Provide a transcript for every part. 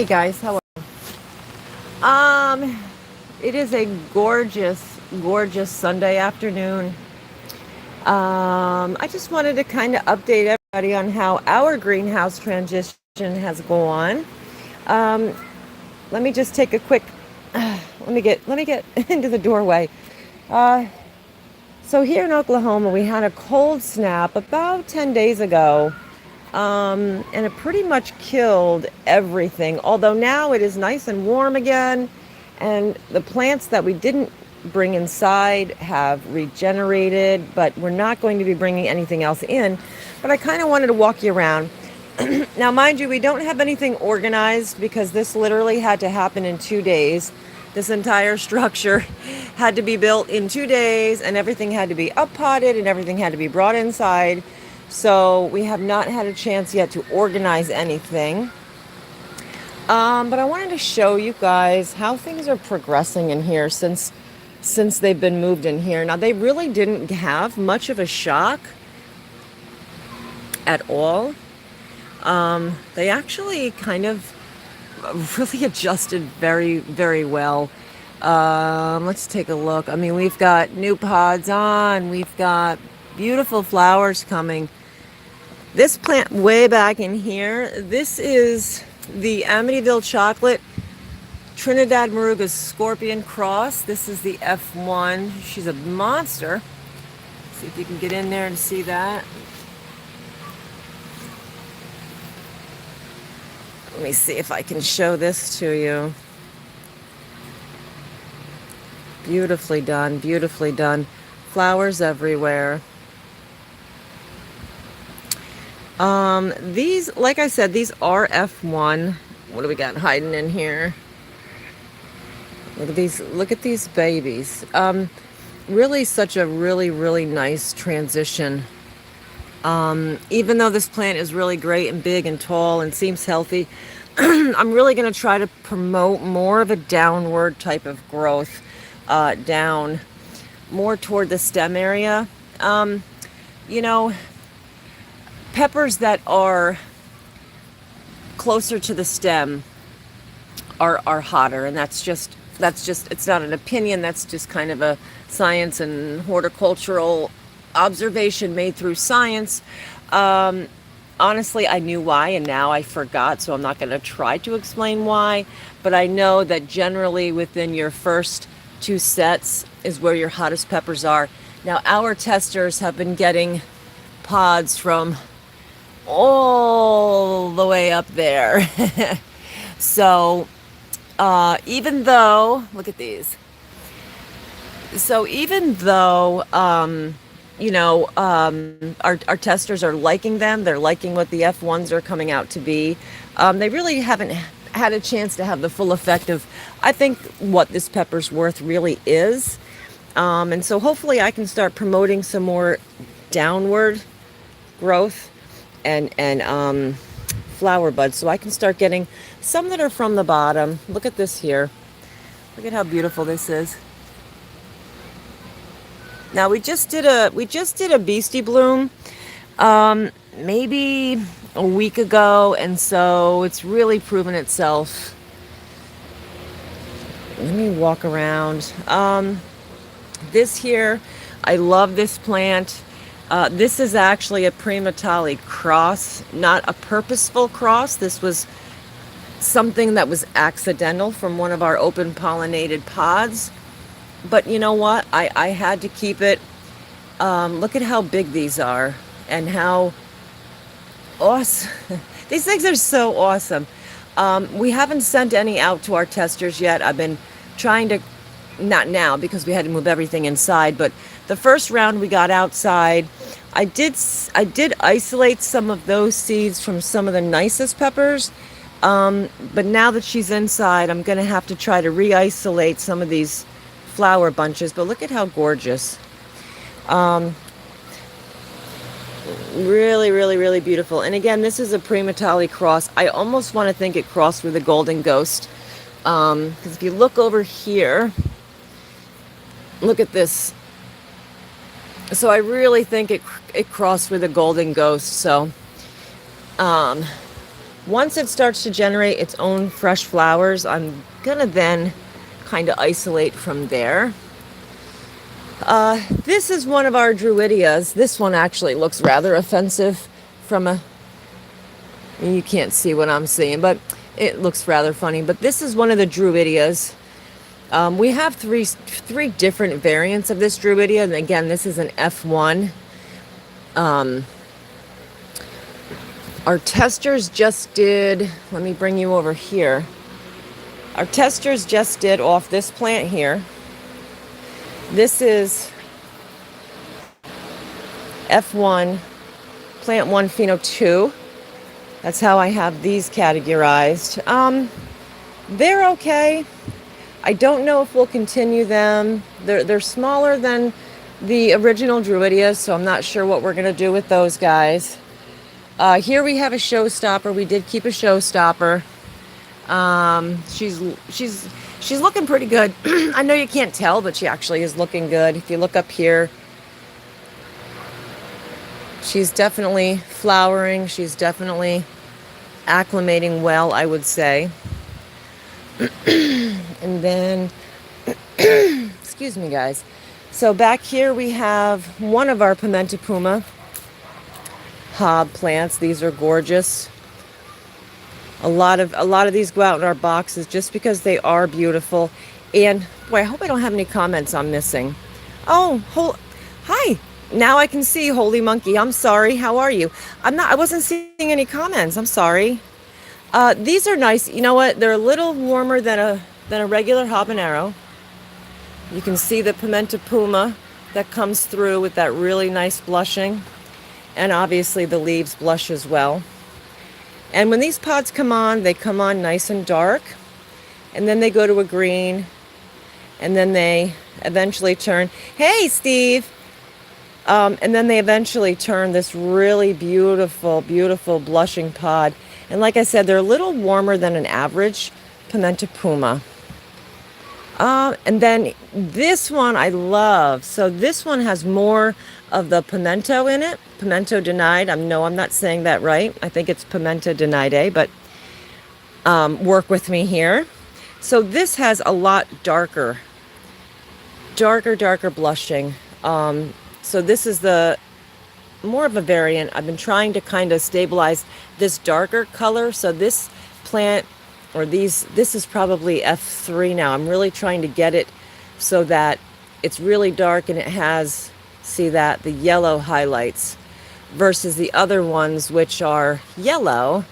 Hey guys, how are you? It is a gorgeous, gorgeous Sunday afternoon. I just wanted to kind of update everybody on how our greenhouse transition has gone. Um, Let me just take a quick. Let me get into the doorway. Uh, so here in Oklahoma, we had a cold snap about 10 days ago. And it pretty much killed everything. Although now it is nice and warm again, and the plants that we didn't bring inside have regenerated, but we're not going to be bringing anything else in. But I kind of wanted to walk you around. Now, mind you, we don't have anything organized because this literally had to happen in 2 days. This entire structure had to be built in 2 days, and everything had to be up potted, and everything had to be brought inside. So we have not had a chance yet to organize anything. But I wanted to show you guys how things are progressing in here since they've been moved in here. Now, they really didn't have much of a shock at all. They actually kind of really adjusted very, very well. Let's take a look. I mean, we've got new pods on. We've got beautiful flowers coming. This plant way back in here, this is the Amityville Chocolate Trinidad Moruga Scorpion Cross. This is the F1. She's a monster. See if you can get in there and see that. Let me see if I can show this to you. Beautifully done, beautifully done. Flowers everywhere. These, like I said, these are F1. What do we got hiding in here? Look at these babies. Really such a really, really nice transition. Even though this plant is really great and big and tall and seems healthy, I'm really going to try to promote more of a downward type of growth, down more toward the stem area. You know, peppers that are closer to the stem are hotter, and that's just it's not an opinion, that's just kind of a science and horticultural observation made through science. Honestly, I knew why and now I forgot, so I'm not going to try to explain why, but I know that generally within your first two sets is where your hottest peppers are. Now, our testers have been getting pods from all the way up there. So even though, look at these. So even though, our testers are liking them, they're liking what the F1s are coming out to be. They really haven't had a chance to have the full effect of, I think, what this pepper's worth really is. And so hopefully I can start promoting some more downward growth and flower buds, so I can start getting some that are from the bottom. Look at this here. Look at how beautiful this is. Now we just did a Beastie Bloom maybe a week ago, and so it's really proven itself. Let me walk around. This here, I love this plant. This is actually a prematali cross, not a purposeful cross. This was something that was accidental from one of our open pollinated pods. But you know what? I had to keep it. Look at how big these are and how awesome. These things are so awesome. We haven't sent any out to our testers yet. I've been trying to, not now because we had to move everything inside, but the first round we got outside, I did isolate some of those seeds from some of the nicest peppers. But now that she's inside, I'm going to have to try to re-isolate some of these flower bunches. But look at how gorgeous. Really, really, really beautiful. And again, this is a prematali cross. I almost want to think it crossed with a golden ghost. Because if you look over here, look at this. So I really think it crossed with a golden ghost. So Once it starts to generate its own fresh flowers, I'm gonna then kind of isolate from there. This is one of our Druidias. This one actually looks rather offensive from a, you can't see what I'm seeing, but it looks rather funny. But this is one of the Druidias. We have three different variants of this Druidia. And again, this is an F1. Our testers just did, let me bring you over here. Our testers just did off this plant here. This is F1, plant 1, pheno 2. That's how I have these categorized. They're okay. I don't know if we'll continue them. They're smaller than the original Druidias, so I'm not sure what we're going to do with those guys. Here we have a showstopper. We did keep a showstopper. She's looking pretty good. I know you can't tell, but she actually is looking good. If you look up here, she's definitely flowering. She's definitely acclimating well, I would say. And then, excuse me, guys. So back here we have one of our Pimenta Puma hob plants. These are gorgeous. A lot of these go out in our boxes just because they are beautiful. And boy, I hope I don't have any comments I'm missing. Oh, hi. Now I can see Holy Monkey. I'm sorry. How are you? I wasn't seeing any comments. I'm sorry. These are nice. You know what? They're a little warmer than a regular habanero. You can see the Pimenta Puma that comes through with that really nice blushing. And obviously the leaves blush as well. And when these pods come on, they come on nice and dark. And then they go to a green. And then they eventually turn. Hey, Steve! And then they eventually turn this really beautiful, beautiful blushing pod. And like I said, they're a little warmer than an average Pimenta Puma. And then this one I love. So this one has more of the pimento in it. Pimento denied. I'm not saying that right. I think it's Pimenta denied, but work with me here. So this has a lot darker blushing. So this is the more of a variant. I've been trying to kind of stabilize this darker color. So this plant, or this is probably F3 now. I'm really trying to get it so that it's really dark and it has, see that, the yellow highlights versus the other ones which are yellow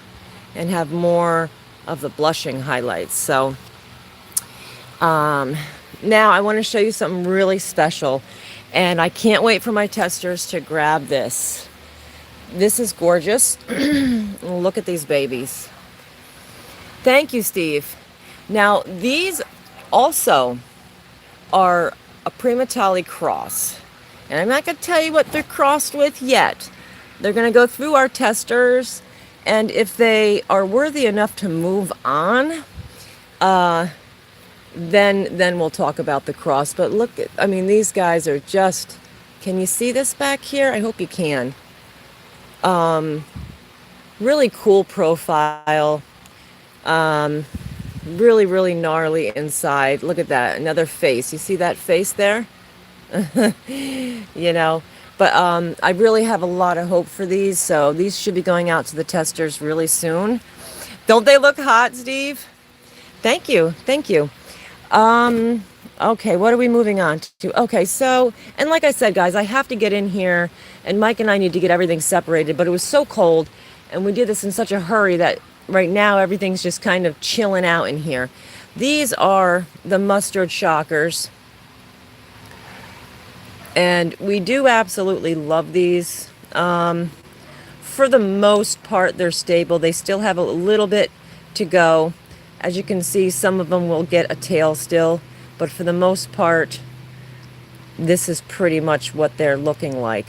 and have more of the blushing highlights. So now I want to show you something really special, and I can't wait for my testers to grab this. This is gorgeous. Look at these babies. Thank you, Steve. Now, these also are a Primatali cross. And I'm not going to tell you what they're crossed with yet. They're going to go through our testers. And if they are worthy enough to move on, then we'll talk about the cross. But look, these guys are just, can you see this back here? I hope you can. Really cool profile. Really, really gnarly inside. Look at that. Another face. You see that face there? You know, but I really have a lot of hope for these. So these should be going out to the testers really soon. Don't they look hot, Steve? Thank you. Thank you. Okay, what are we moving on to? Okay, so, and like I said, guys, I have to get in here, and Mike and I need to get everything separated, but it was so cold, and we did this in such a hurry that right now everything's just kind of chilling out in here. These are the mustard shockers, and we do absolutely love these. For the most part, they're stable. They still have a little bit to go. As you can see, some of them will get a tail still, but for the most part, this is pretty much what they're looking like.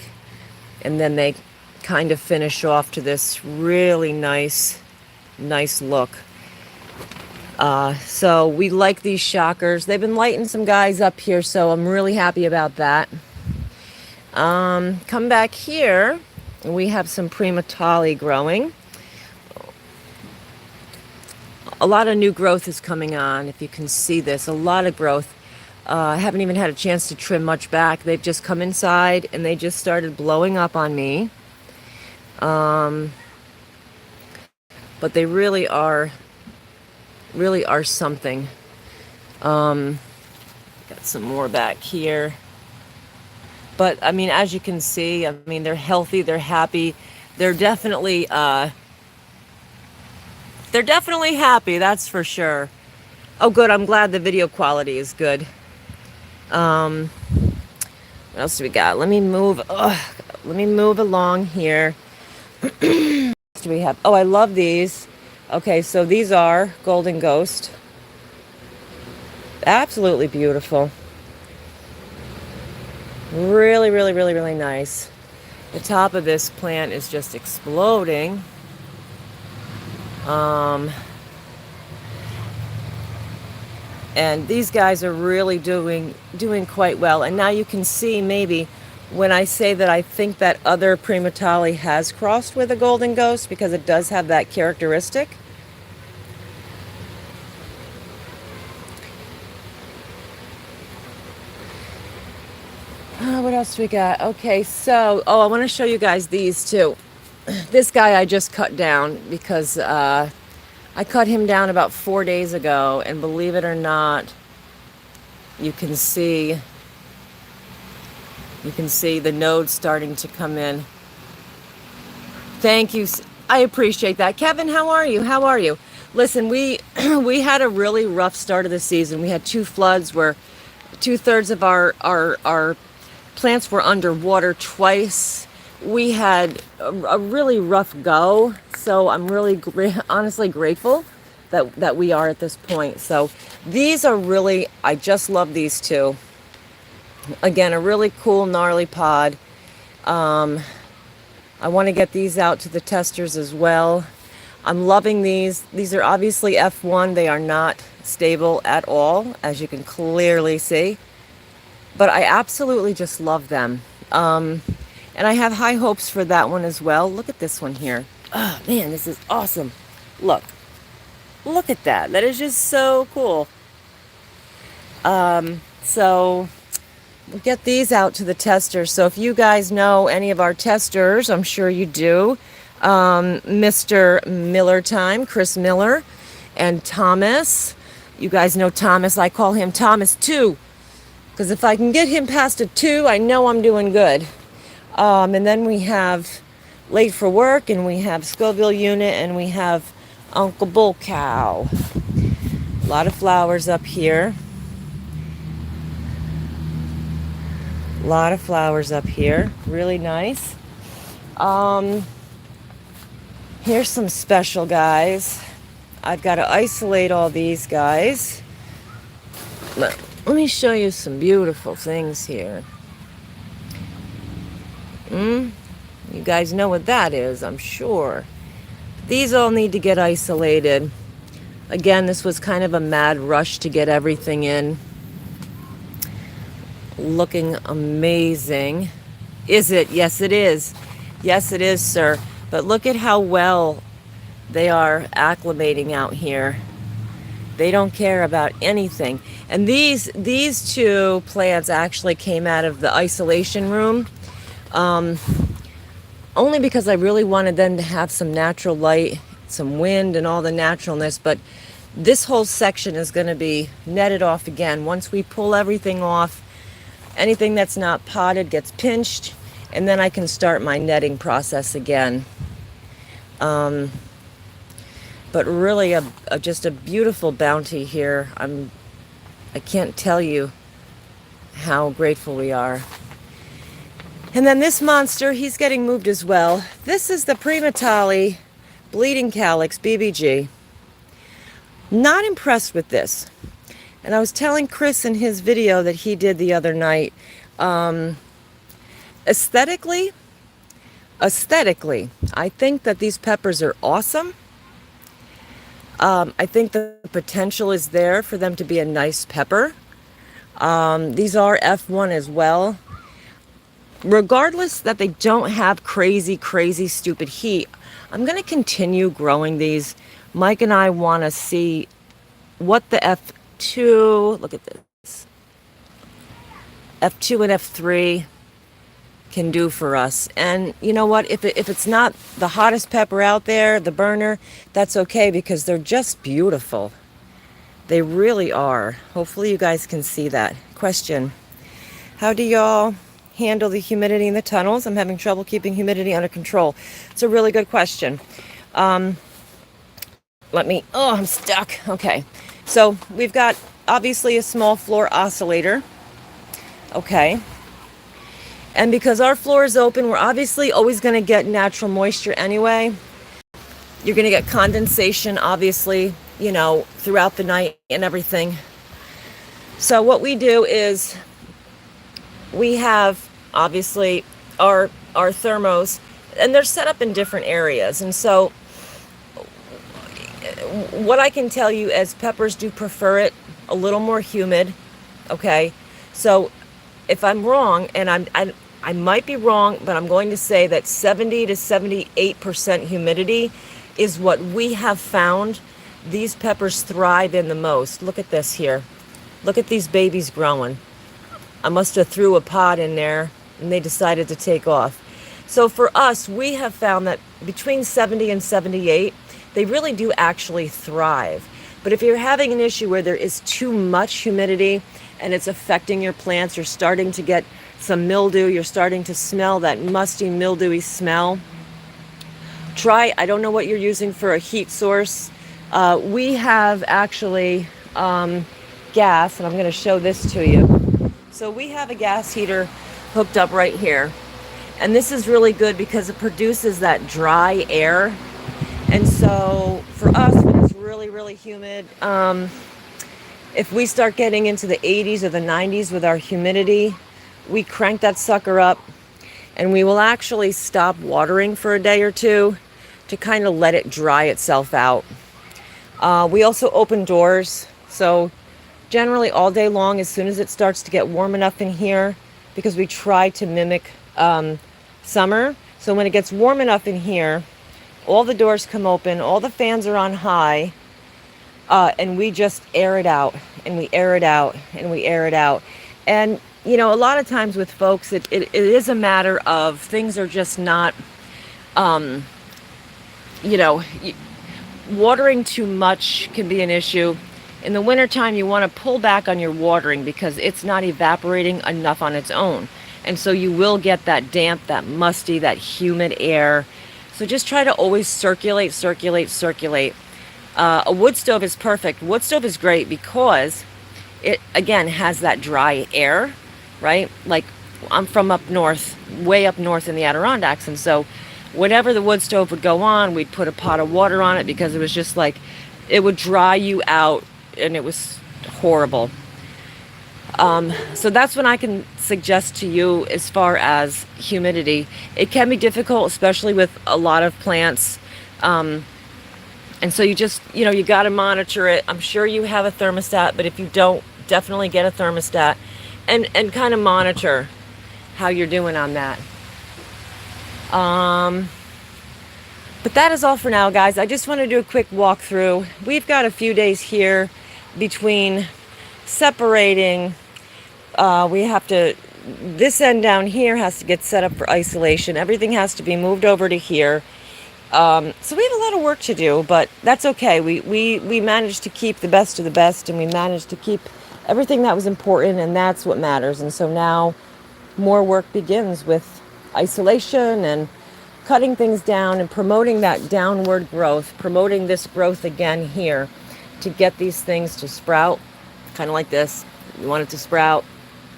And then they kind of finish off to this really nice look. So we like these shockers. They've been lighting some guys up here, so I'm really happy about that. Come back here, we have some Primatali growing. a lot of new growth is coming on. If you can see this, a lot of growth. I haven't even had a chance to trim much back. They've just come inside and they just started blowing up on me. But they really are something. Got some more back here. But I mean, as you can see, I mean, they're healthy, they're happy. They're definitely happy, that's for sure. Oh, good. I'm glad the video quality is good. What else do we got? Let me move along here. What do we have? Oh, I love these. Okay, so these are Golden Ghost. Absolutely beautiful. Really, really, really, really nice. The top of this plant is just exploding. And these guys are really doing quite well. And now you can see maybe when I say that I think that other Primatali has crossed with a Golden Ghost, because it does have that characteristic. What else do we got? Okay, so, I want to show you guys these too. This guy I just cut down because I cut him down about 4 days ago, and believe it or not, you can see the nodes starting to come in. Thank you. I appreciate that. Kevin, how are you? How are you? Listen, we had a really rough start of the season. We had 2 floods where 2/3 of our plants were underwater twice. We had a really rough go, so I'm really honestly grateful that we are at this point. So these are really, I just love these two. Again, a really cool gnarly pod. I want to get these out to the testers as well. I'm loving these. These are obviously F1. They are not stable at all, as you can clearly see. But I absolutely just love them. And I have high hopes for that one as well. Look at this one here. Oh, man, this is awesome. Look. Look at that. That is just so cool. So we'll get these out to the testers. So if you guys know any of our testers, I'm sure you do. Mr. Miller Time, Chris Miller, and Thomas. You guys know Thomas. I call him Thomas 2. Because if I can get him past a 2, I know I'm doing good. And then we have Late for Work, and we have Scoville Unit, and we have Uncle Bull Cow. A lot of flowers up here. A lot of flowers up here. Really nice. Here's some special guys. I've got to isolate all these guys. Let me show you some beautiful things here. You guys know what that is, I'm sure. These all need to get isolated. Again, this was kind of a mad rush to get everything in. Looking amazing. Is it? Yes, it is. Yes, it is, sir. But look at how well they are acclimating out here. They don't care about anything. And these 2 plants actually came out of the isolation room. Only because I really wanted them to have some natural light, some wind, and all the naturalness. But this whole section is going to be netted off again. Once we pull everything off, anything that's not potted gets pinched, and then I can start my netting process again. But really just a beautiful bounty here. I can't tell you how grateful we are. And then this monster, he's getting moved as well. This is the Primatali Bleeding Calyx BBG. Not impressed with this. And I was telling Chris in his video that he did the other night, aesthetically, I think that these peppers are awesome. I think the potential is there for them to be a nice pepper. These are F1 as well. Regardless that they don't have crazy, stupid heat, I'm going to continue growing these Mike and I want to see what the F2, look at this, F2 and F3 can do for us. And you know what? If it's not the hottest pepper out there, the burner, that's okay because they're just beautiful. They really are. Hopefully you guys can see that. Question: how do y'all handle the humidity in the tunnels? I'm having trouble keeping humidity under control. It's a really good question. I'm stuck. Okay. So we've got obviously a small floor oscillator. Okay. And because our floor is open, we're obviously always going to get natural moisture anyway. You're going to get condensation, obviously, throughout the night and everything. So what we do is we have obviously our thermos, and they're set up in different areas. And so what I can tell you is peppers do prefer it a little more humid. Okay. So if I'm wrong, and I might be wrong, but I'm going to say that 70 to 78% humidity is what we have found these peppers thrive in the most. Look at this here. Look at these babies growing. I must have threw a pod in there and they decided to take off. So for us, we have found that between 70 and 78, they really do actually thrive. But if you're having an issue where there is too much humidity and it's affecting your plants, you're starting to get some mildew, you're starting to smell that musty, mildewy smell, I don't know what you're using for a heat source. We have actually gas, and I'm going to show this to you. So we have a gas heater hooked up right here. And this is really good because it produces that dry air. And so for us, when it's really, really humid, if we start getting into the 80s or the 90s with our humidity, we crank that sucker up and we will actually stop watering for a day or two to kind of let it dry itself out. We also open doors. So generally all day long, as soon as it starts to get warm enough in here, because we try to mimic summer. So when it gets warm enough in here, all the doors come open, all the fans are on high, and we just air it out, and we air it out, and we air it out. And, a lot of times with folks, it is a matter of things are just not, watering too much can be an issue. In the wintertime, you want to pull back on your watering because it's not evaporating enough on its own. And so you will get that damp, that musty, that humid air. So just try to always circulate. A wood stove is perfect. Wood stove is great because it, again, has that dry air, right? Like I'm from up north, way up north in the Adirondacks. And so whenever the wood stove would go on, we'd put a pot of water on it because it was just like, it would dry you out and it was horrible. So that's what I can suggest to you as far as humidity. It can be difficult, especially with a lot of plants. And so you just, you got to monitor it. I'm sure you have a thermostat, but if you don't, definitely get a thermostat and kind of monitor how you're doing on that. But that is all for now, guys. I just want to do a quick walkthrough. We've got a few days here between separating. We have to, this end down here has to get set up for isolation. Everything has to be moved over to here. So we have a lot of work to do, but that's okay. We managed to keep the best of the best, and we managed to keep everything that was important, and that's what matters. And so now more work begins with isolation and cutting things down and promoting that downward growth, promoting this growth again here to get these things to sprout, kind of like this. You want it to sprout,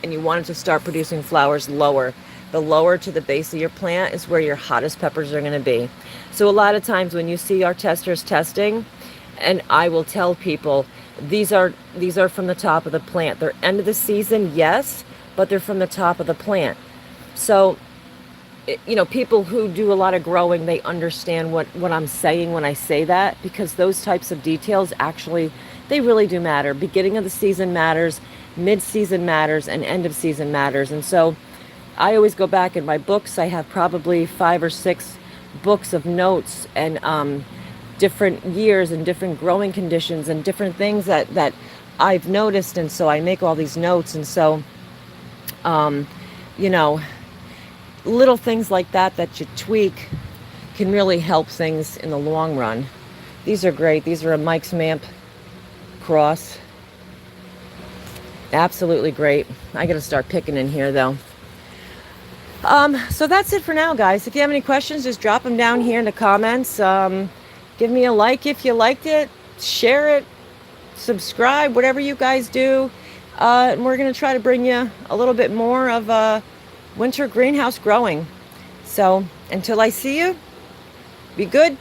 and you want it to start producing flowers lower. The lower to the base of your plant is where your hottest peppers are going to be. So a lot of times when you see our testers testing, and I will tell people, these are from the top of the plant. They're end of the season, yes, but they're from the top of the plant. So, people who do a lot of growing, they understand what I'm saying when I say that, because those types of details actually, they really do matter. Beginning of the season matters, mid-season matters, and end of season matters. And so I always go back in my books. I have probably 5 or 6 books of notes and different years and different growing conditions and different things that I've noticed. And so I make all these notes. And so, you know, little things like that that you tweak can really help things in the long run. These are great. These are a Mike's Mamp cross. Absolutely great. I got to start picking in here though. So that's it for now, guys. If you have any questions, just drop them down here in the comments. Give me a like if you liked it. Share it. Subscribe, whatever you guys do. And we're going to try to bring you a little bit more of winter greenhouse growing. So until I see you, be good.